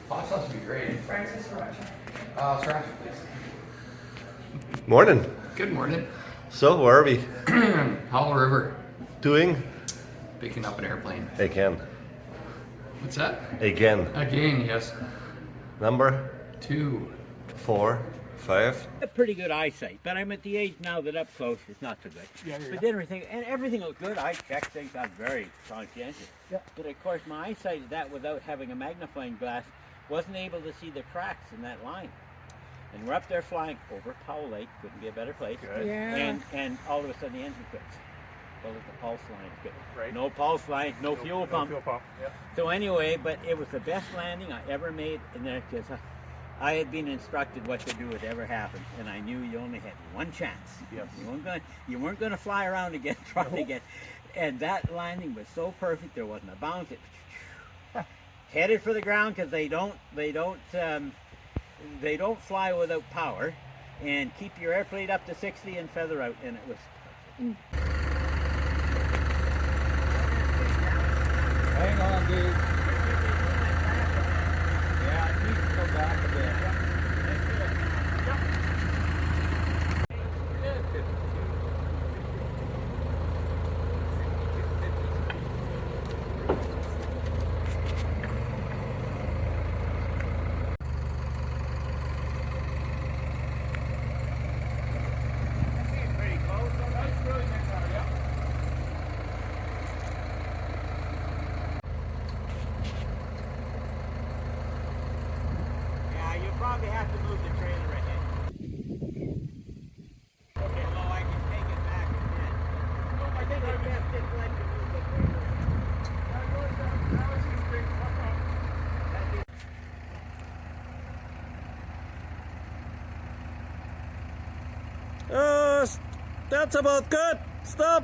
Hot sauce would be great. Francis Roger. Sriracha, please. Morning. Good morning. So, where are we? Howell River. Doing? Picking up an airplane. Again. What's that? Again. Again, yes. Number? 2. 4, 5. A pretty good eyesight, but I'm at the age now that up close is not so good. But everything looked good. I checked things. I'm very conscientious. Yeah. But of course, my eyesight at that without having a magnifying glass wasn't able to see the cracks in that line. And we're up there flying over Powell Lake. Couldn't be a better place. Good. Yeah. And all of a sudden the engine quits. Well, the pulse line quit. Right. No pulse line, no fuel pump. No fuel pump. Yeah. So anyway, but it was the best landing I ever made in there because I had been instructed what to do if it ever happened, and I knew you only had one chance. Yes. You weren't gonna fly around again trying to get, and that landing was so perfect. There wasn't a bounce. It headed for the ground because they don't fly without power, and keep your airplane up to 60 and feather out, and it was. Hang on, dude. Yeah, I need to go back a bit. You probably have to move the trailer ahead. Okay, well, I can take it back a bit. I think it's best just let you move the trailer ahead. That's about good. Stop.